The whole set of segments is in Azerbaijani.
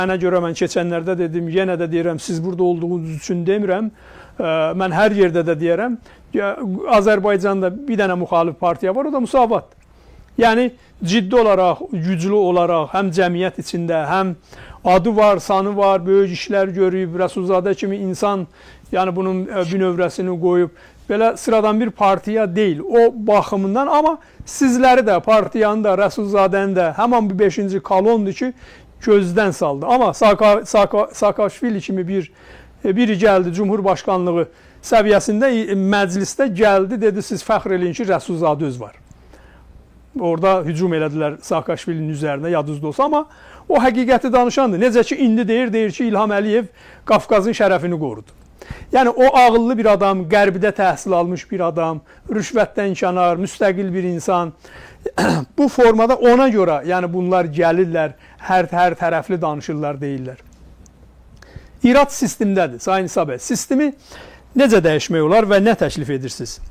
Mənə görə mən keçənlərdə dedim, yenə də deyirəm, siz burada olduğunuz üçün demirəm. Mən hər yerdə də deyərəm. Azərbaycanda bir dənə müxalif partiya var, o da Müsavat. Yəni ciddi olaraq, güclü olaraq, həm cəmiyyət içində, həm adı var, sanı var, böyük işlər görüb, Rəsulzadə kimi insan, yəni bunun bünövrəsini qoyub, belə sıradan bir partiya deyil. O baxımından, amma sizləri də, partiyanı da, Rəsulzadəni də həman bir 5-ci kolondur ki, gözdən saldı. Amma Saakashvili kimi biri gəldi Cumhurbaşqanlığı səviyyəsində məclisdə gəldi, dedi, siz fəxr eləyin ki, Rəsulzadə öz var. Orada hücum elədilər Saakashvilinin üzərinə, yadınızda olsa, amma o həqiqəti danışandır. Necə ki, indi deyir ki, İlham Əliyev Qafqazın şərəfini qorudu. Yəni, o ağıllı bir adam, Qərbidə təhsil almış bir adam, rüşvətdən kənar, müstəqil bir insan. Bu formada ona görə, yəni bunlar gəlirlər, hər tərəfli danışırlar, deyirlər. İrad sistemdədir, Sayın İsa bəy. Sistemi necə dəyişmək olar və nə təklif edirsiniz?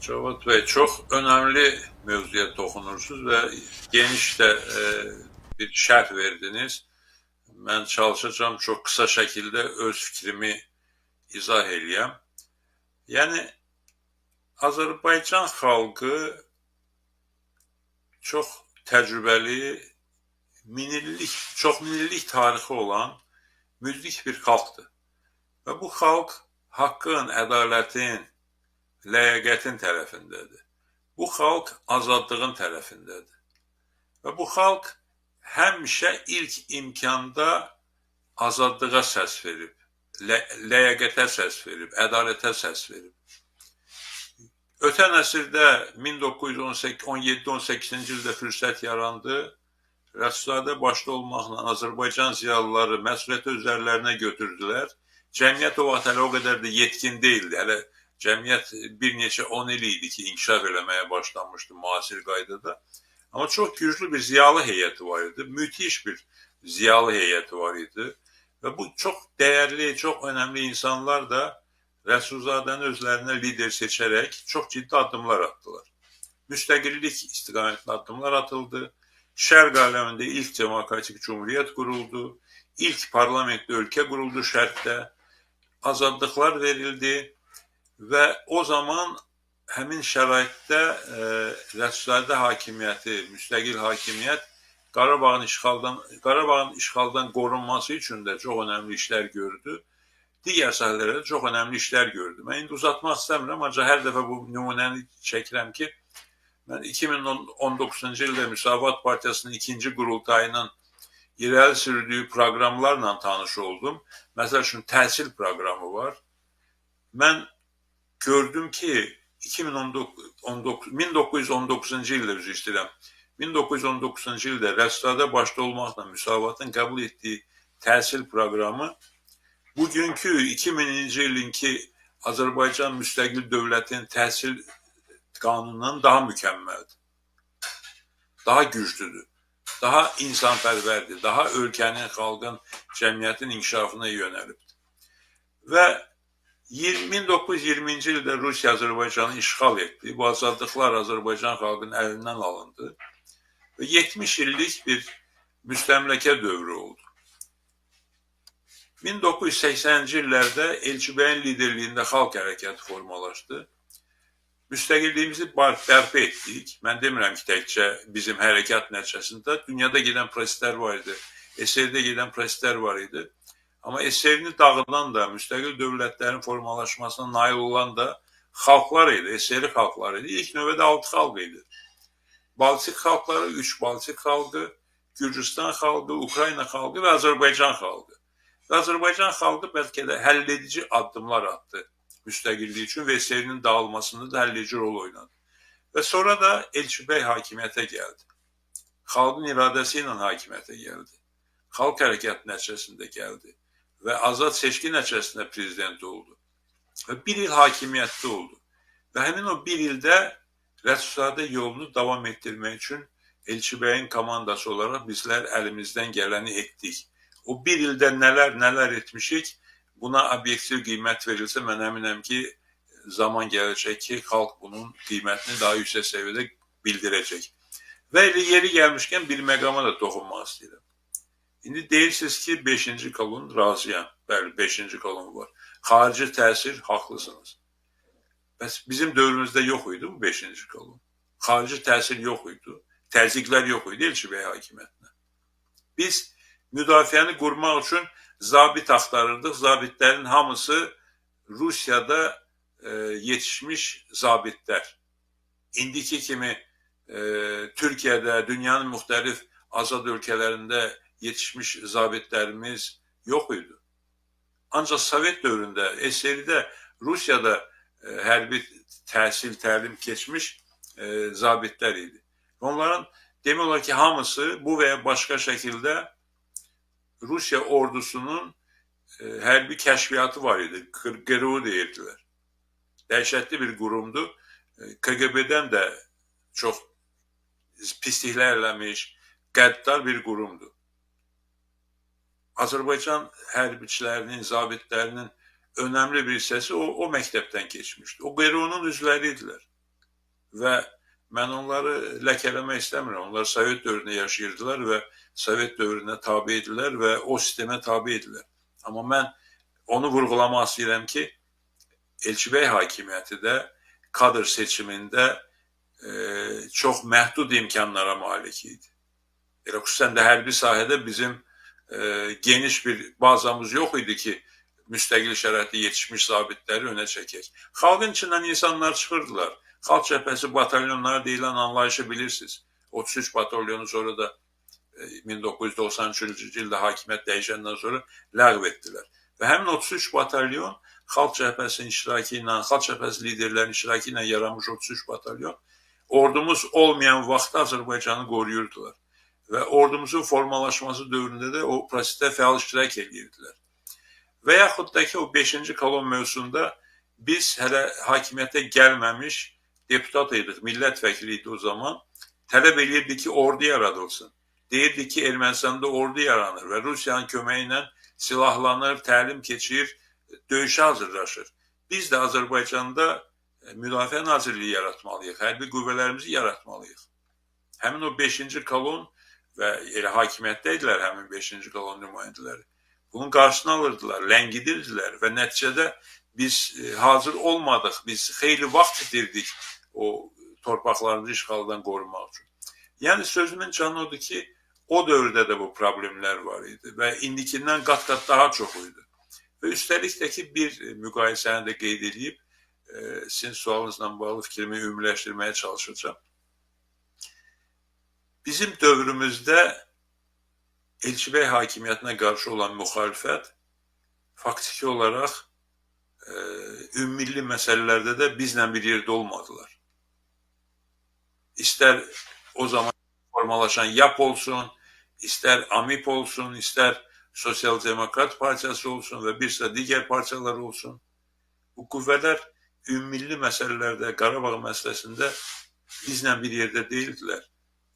Cavad Bey, çox önəmli mövzuya toxunursunuz və geniş də bir şərh verdiniz. Mən çalışacağım çox qısa şəkildə öz fikrimi izah eləyəm. Yəni, Azərbaycan xalqı çox təcrübəli, çoxminillik tarixi olan müdrik bir xalqdır. Və bu xalq haqqın, ədalətin, ləyaqətin tərəfindədir. Bu xalq azadlığın tərəfindədir. Və bu xalq həmişə ilk imkanda azadlığa səs verib, ləyaqətə səs verib, ədalətə səs verib. Ötən əsrdə 1917-18-ci ildə fürsət yarandı. Rəsulzadə başda olmaqla Azərbaycan ziyalıları məsuliyyəti üzərlərinə götürdülər. Cəmiyyət o vaxt hələ o qədər də yetkin deyildi. Hələ cəmiyyət bir neçə 10 il idi ki, inkişaf eləməyə başlanmışdı müasir qaydada. Amma çox güclü bir ziyalı heyəti var idi. Müthiş bir ziyalı heyəti var idi. Və bu çox dəyərli, çox önəmli insanlar da Rəsulzadəni özlərinə lider seçərək çox ciddi addımlar atdılar. Müstəqillik istiqamətində addımlar atıldı. Şərq aləmində ilk demokratik cumhuriyyət quruldu. İlk parlamentli ölkə quruldu şərqdə. Azadlıqlar verildi. Və o zaman həmin şəraitdə Rəsulzadə hakimiyyəti, müstəqil hakimiyyət Qarabağın işğaldan qorunması üçün də çox önəmli işlər gördü. Digər sahələrdə çox önəmli işlər gördü. Mən indi uzatmaq istəmirəm, ancaq hər dəfə bu nümunəni çəkirəm ki, mən 2019-cu ildə Müsavat Partiyasının ikinci qurultayının irəli sürdüyü proqramlarla tanış oldum. Məsəl üçün, təhsil proqramı var. Mən gördüm ki, 1919-cu ildə, üzr istəyirəm, 1919-cu ildə Rəsulzadə başda olmaqla Müsavatın qəbul etdiyi təhsil proqramı bugünkü 2000-ci ilinki Azərbaycan müstəqil dövlətin təhsil qanunundan daha mükəmməldir, daha güclüdür, daha insanpərvərdir, daha ölkənin, xalqın, cəmiyyətin inkişafına yönəlibdir. Və 1920-ci ildə Rusiya Azərbaycanı işğal etdi. Bu azadlıqlar Azərbaycan xalqının əlindən alındı. Və 70 illik bir müstəmləkə dövrü oldu. 1980-ci illərdə Elçibəyin liderliyində xalq hərəkatı formalaşdı. Müstəqilliyimizi bərpa etdik. Mən demirəm ki, təkcə bizim hərəkat nəticəsində dünyada gedən proseslər var idi, SR-də gedən proseslər var idi. Amma SR-ni dağıdan da, müstəqil dövlətlərin formalaşmasına nail olan da xalqlar idi, SR xalqları idi. İlk növbədə 6 xalq idi. Baltik xalqları, 3 Baltik xalqı, Gürcüstan xalqı, Ukrayna xalqı və Azərbaycan xalqı. Və Azərbaycan xalqı bəlkə də həlledici addımlar attı müstəqillik üçün və SR-nin dağılmasında da həlledici rol oynadı. Və sonra da Elçibəy hakimiyyətə gəldi. Xalqın iradəsi ilə hakimiyyətə gəldi. Xalq hərəkatı nəticəsində gəldi. Və azad seçki nəticəsində prezident oldu. Və bir il hakimiyyətdə oldu. Və həmin o bir ildə Rəsulzadə yolunu davam etdirmək üçün Elçibəyin komandası olaraq bizlər əlimizdən gələni etdik. O bir ildə nələr etmişik, buna obyektiv qiymət verilsə, mən əminəm ki, zaman gələcək ki, xalq bunun qiymətini daha yüksək səviyyədə bildirəcək. Və yeri gəlmişkən bir məqama da toxunmaq istəyirəm. İndi deyirsiniz ki, 5-ci kolon razıyam. Bəli, 5-ci kolon var. Xarici təsir, haqlısınız. Bəs bizim dövrümüzdə yox idi bu 5-ci kolon. Xarici təsir yox idi. Təzyiqlər yox idi Elçibəy hakimiyyətinə. Biz müdafiəni qurmaq üçün zabit axtarırdıq. Zabitlərin hamısı Rusiyada yetişmiş zabitlər. İndiki kimi Türkiyədə, dünyanın müxtəlif azad ölkələrində yetişmiş zabitlərimiz yox idi. Ancaq Sovet dövründə, SSRİ-də, Rusiyada hərbi təhsil, təlim keçmiş zabitlər idi. Onların demək olar ki, hamısı bu və ya başqa şəkildə Rusiya ordusunun hərbi kəşfiyyatı var idi. GRU deyirdilər. Dəhşətli bir qurumdur. KGB-dən də çox pisliklər eləmiş, qəddar bir qurumdur. Azərbaycan hərbiçilərinin, zabitlərinin önəmli bir hissəsi o məktəbdən keçmişdi. O GRU-nun üzvləri idilər. Və mən onları ləkələmək istəmirəm. Onlar Sovet dövründə yaşayırdılar və Sovet dövrünə tabi idilər və o sistemə tabi idilər. Amma mən onu vurğulamaq istəyirəm ki, Elçibəy hakimiyyəti də kadr seçimində çox məhdud imkanlara malik idi. Xüsusən də hərbi sahədə bizim geniş bir bazamız yox idi ki, müstəqil şəraitdə yetişmiş zabitləri önə çəkək. Xalqın içindən insanlar çıxırdılar. Xalq cəbhəsi batalyonları deyilən anlayışı bilirsiniz. 33 batalyonu sonra da 1993-cü ildə hakimiyyət dəyişəndən sonra ləğv etdilər. Və həmin 33 batalyon Xalq cəbhəsinin iştirakı ilə, Xalq cəbhəsi liderlərinin iştirakı ilə yaranmış 33 batalyon ordumuz olmayan vaxtda Azərbaycanı qoruyurdular. Və ordumuzun formalaşması dövründə də o prosesdə fəal iştirak edirdilər. Və yaxud da ki, o 5-ci kolon mövzusunda biz hələ hakimiyyətə gəlməmiş deputat idik, millət vəkili idi o zaman, tələb edirdi ki, ordu yaradılsın. Deyirdi ki, Ermənistanda ordu yaranır və Rusiyanın köməyi ilə silahlanır, təlim keçir, döyüşə hazırlaşır. Biz də Azərbaycanda Müdafiə Nazirliyi yaratmalıyıq, hərbi qüvvələrimizi yaratmalıyıq. Həmin o 5-ci kolon və elə hakimiyyətdə idilər həmin 5-ci kolon nümayəndələri. Bunun qarşısını alırdılar, ləngidirdilər və nəticədə biz hazır olmadıq, biz xeyli vaxt itirdik o torpaqlarımızı işğaldan qorumaq üçün. Yəni sözümün canı odur ki, o dövrdə də bu problemlər var idi və indikindən qat-qat daha çox idi. Və üstəlik də ki, bir müqayisəni də qeyd edib, sizin sualınızla bağlı fikrimi ümumiləşdirməyə çalışacağım. Bizim dövrümüzdə Elçibəy hakimiyyətinə qarşı olan müxalifət faktiki olaraq ümmilli məsələlərdə də bizlə bir yerdə olmadılar. İstər o zaman formalaşan YAP olsun, istər AMİP olsun, istər Sosial Demokrat Partiyası olsun və bir sıra digər partiyalar olsun. Bu qüvvələr ümmilli məsələlərdə, Qarabağ məsələsində bizlə bir yerdə deyildilər.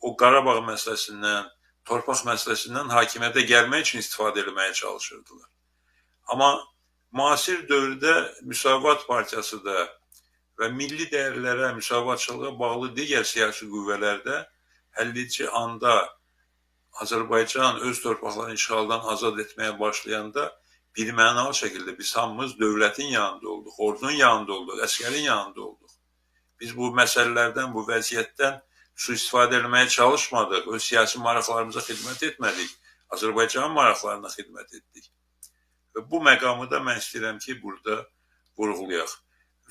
O Qarabağ məsələsindən, torpaq məsələsindən hakimiyyətə gəlmək üçün istifadə etməyə çalışırdılar. Amma müasir dövrdə Müsavat Partiyası da və milli dəyərlərə, müsavatçılığa bağlı digər siyasi qüvvələrdə həlledici anda Azərbaycan öz torpaqlarını işğaldan azad etməyə başlayanda bir mənalı şəkildə biz hamımız dövlətin yanında olduq, ordunun yanında olduq, əskərin yanında olduq. Biz bu məsələlərdən, bu vəziyyətdən sui-istifadə etməyə çalışmadıq, öz siyasi maraqlarımıza xidmət etmədik, Azərbaycanın maraqlarına xidmət etdik. Və bu məqamı da mən istəyirəm ki, burada vurğulayaq.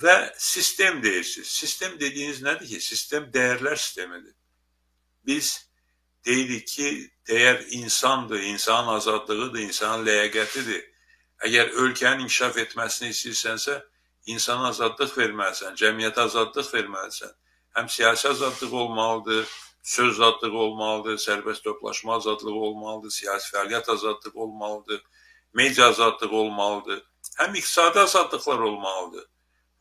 Və sistem deyirsiniz. Sistem dediyiniz nədir ki? Sistem dəyərlər sistemidir. Biz deyirik ki, dəyər insandır, insanın azadlığıdır, insanın ləyaqətidir. Əgər ölkənin inkişaf etməsini istəyirsənsə, insana azadlıq verməlisən, cəmiyyətə azadlıq verməlisən. Həm siyasi azadlıq olmalıdır, söz azadlığı olmalıdır, sərbəst toplaşma azadlığı olmalıdır, siyasi fəaliyyət azadlığı olmalıdır, media azadlığı olmalıdır, həm iqtisadi azadlıqlar olmalıdır.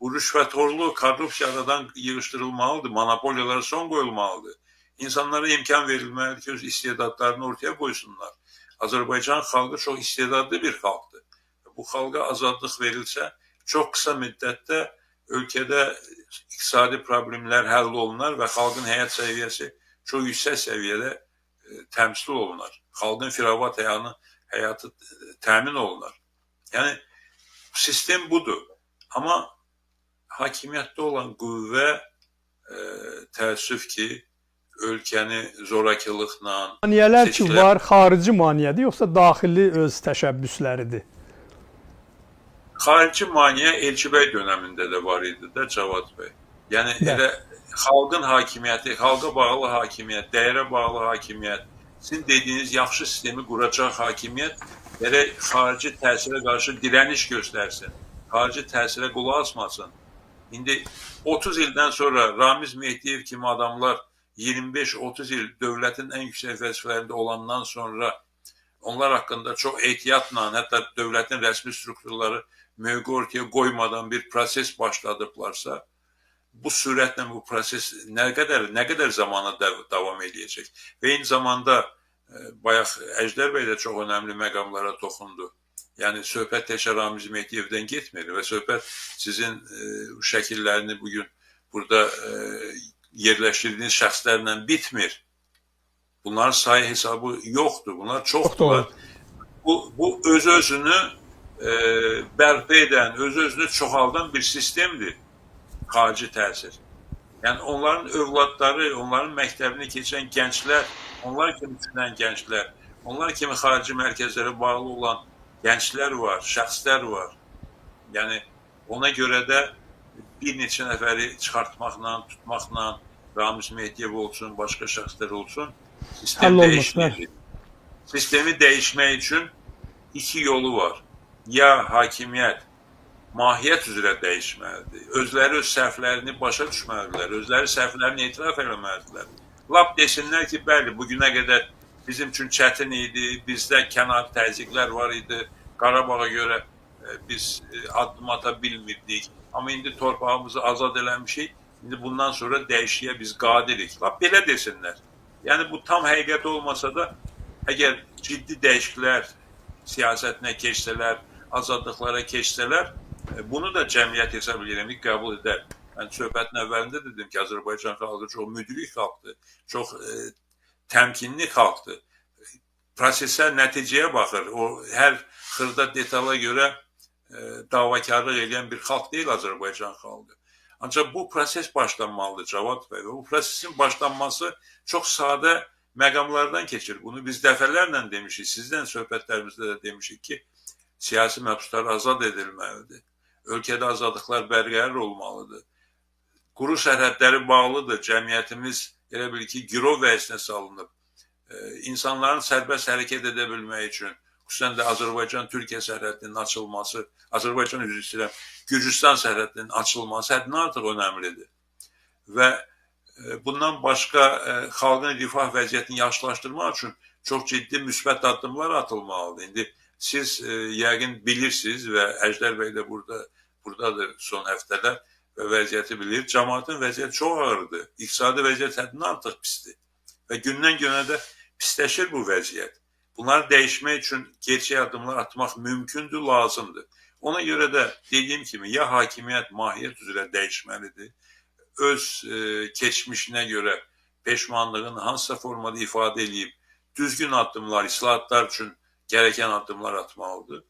Bu rüşvətxorluq, korrupsiyadan yığışdırılmalıdır, monopoliyalara son qoyulmalıdır. İnsanlara imkan verilməlidir ki, öz istedadlarını ortaya qoysunlar. Azərbaycan xalqı çox istedadlı bir xalqdır. Bu xalqa azadlıq verilsə, çox qısa müddətdə ölkədə iqtisadi problemlər həll olunar və xalqın həyat səviyyəsi çox yüksək səviyyədə təmsil olunar. Xalqın firavat həyatı təmin olunar. Yəni sistem budur. Amma hakimiyyətdə olan qüvvə təəssüf ki, ölkəni zorakılıqla Maniyələr ki var, xarici maniyədir, yoxsa daxili öz təşəbbüsləridir? Xarici maniyə Elçibəy dönəmində də var idi də Cavad bəy. Yəni elə xalqın hakimiyyəti, xalqa bağlı hakimiyyət, dəyərə bağlı hakimiyyət, sizin dediyiniz yaxşı sistemi quracaq hakimiyyət gərək xarici təsirə qarşı dirəniş göstərsin, xarici təsirə qulaq asmasın. İndi 30 ildən sonra Ramiz Mehdiyev kimi adamlar 25-30 il dövlətin ən yüksək vəzifələrində olandan sonra onlar haqqında çox ehtiyatla, hətta dövlətin rəsmi strukturları mövqe ortaya qoymadan bir proses başladıblarsa, bu sürətlə bu proses nə qədər zamana davam edəcək. Və eyni zamanda bayaq Əjdər bəy də çox önəmli məqamlara toxundu. Yəni söhbət təkcə Ramiz Mehdiyevdən getmir və söhbət sizin şəkillərini bugün burada yerləşdirdiyiniz şəxslərlə bitmir. Bunların sayı hesabı yoxdur. Bunlar çoxdur. Bu öz-özünü bərpa edən, öz-özünü çoxaldan bir sistemdir. Xarici təsir. Yəni onların övladları, onların məktəbini keçən gənclər, onlar kimi düşünən gənclər, onlar kimi xarici mərkəzlərə bağlı olan gənclər var, şəxslər var. Yəni ona görə də bir neçə nəfəri çıxartmaqla, tutmaqla, Ramiz Mehdiyev olsun, başqa şəxslər olsun, sistem dəyişməyəcək. Sistemi dəyişmək üçün iki yolu var. Ya hakimiyyət mahiyyət üzrə dəyişməlidir. Özləri öz səhvlərini başa düşməlidirlər. Özləri səhvlərini etiraf eləməlidirlər. Lap desinlər ki, bəli, bugünə qədər bizim üçün çətin idi, bizdə kənar təzyiqlər var idi, Qarabağa görə biz addım ata bilmirdik. Amma indi torpağımızı azad eləmişik, indi bundan sonra dəyişiyə biz qadirik. Lap belə desinlər. Yəni bu tam həqiqət olmasa da, əgər ciddi dəyişikliklər siyasətinə keçsələr, azadlıqlara keçsələr, bunu da cəmiyyət hesab edirəm, qəbul edər. Mən söhbətin əvvəlində dedim ki, Azərbaycan xalqı çox müdrik xalqdır, çox təmkinli xalqdır. Prosesə, nəticəyə baxır. O hər xırda detala görə davakarlıq edən bir xalq deyil Azərbaycan xalqı. Ancaq bu proses başlanmalıdır Cavad bəy. Bu prosesin başlanması çox sadə məqamlardan keçir. Bunu biz dəfələrlə demişik, sizdən söhbətlərimizdə də demişik ki, siyasi məhbuslar azad edilməlidir. Ölkədə azadlıqlar bərqərar olmalıdır. Quru sərhədləri bağlıdır. Cəmiyyətimiz elə bil ki, girov vəziyyətinə salınıb. İnsanların sərbəst hərəkət edə bilmək üçün, xüsusən də Azərbaycan-Türkiyə sərhədinin açılması, Azərbaycan üzrə istəyirəm, Gürcüstan sərhədinin açılması həddindən artıq önəmlidir. Və bundan başqa xalqın rifah vəziyyətini yaxşılaşdırmaq üçün çox ciddi müsbət addımlar atılmalıdır. İndi siz yəqin bilirsiniz və Əjdər bəy də buradadır son həftələr və vəziyyəti bilir. Cəmaatın vəziyyəti çox ağırdır. İqtisadi vəziyyət həddindən artıq pisdir. Və gündən günə də pisləşir bu vəziyyət. Bunları dəyişmək üçün gerçək addımlar atmaq mümkündür, lazımdır. Ona görə də dediyim kimi, ya hakimiyyət mahiyyət üzrə dəyişməlidir, öz keçmişinə görə peşmanlığını hansısa formada ifadə edib, düzgün addımlar, islahatlar üçün gərəkən addımlar atmalıdır.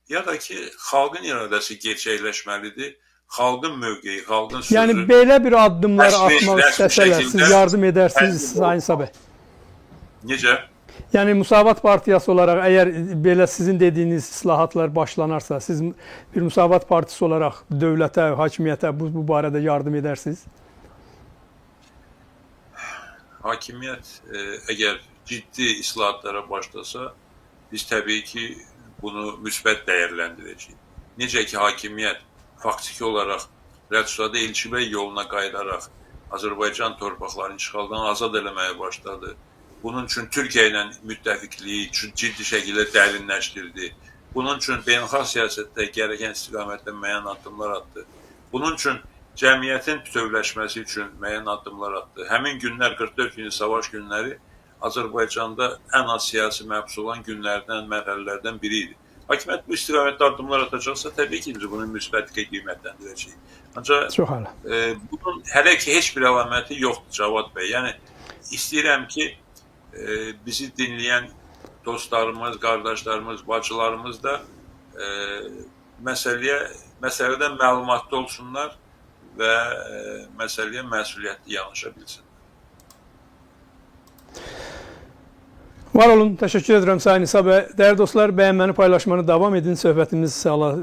Ya da ki, xalqın iradəsi gerçəkləşməlidir, xalqın mövqeyi, xalqın sözü... Yəni, belə bir addımlar atmaq istəsələr, siz yardım edərsiniz, Sayın Sabah. Necə? Yəni, Müsavat Partiyası olaraq, əgər belə sizin dediyiniz islahatlar başlanarsa, siz bir Müsavat Partisi olaraq dövlətə, hakimiyyətə bu barədə yardım edərsiniz? Hakimiyyət əgər ciddi islahatlara başlasa, biz təbii ki, bunu müsbət dəyərləndirəcəyik. Necə ki, hakimiyyət faktiki olaraq Rədsada Elçibəy yoluna qayıdaraq Azərbaycan torpaqlarını işğaldan azad eləməyə başladı. Bunun üçün Türkiyə ilə müttəfiqliyi ciddi şəkildə dərinləşdirdi. Bunun üçün beynəlxalq siyasətdə gərəkən istiqamətdə müəyyən addımlar atdı. Bunun üçün cəmiyyətin bütövləşməsi üçün müəyyən addımlar atdı. Həmin günlər, 44 günlük savaş günləri Azərbaycanda ən az siyasi məhbus olan günlərdən, mərhələlərdən biri idi. Hakimiyyət bu istiqamətdə addımlar atacaqsa, təbii ki, biz bunun müsbət qiymətləndirəcəyik. Ancaq bunun hələ ki, heç bir əlaməti yoxdur Cavad bəy. Yəni, istəyirəm ki, bizi dinləyən dostlarımız, qardaşlarımız, bacılarımız da məsələdən məlumatlı olsunlar və məsələyə məsuliyyətli yanaşa bilsinlər. Var olun, təşəkkür edirəm Sayın İsa bəy. Dəyərli dostlar, bəyənməni, paylaşmanı davam edin. Söhbətimiz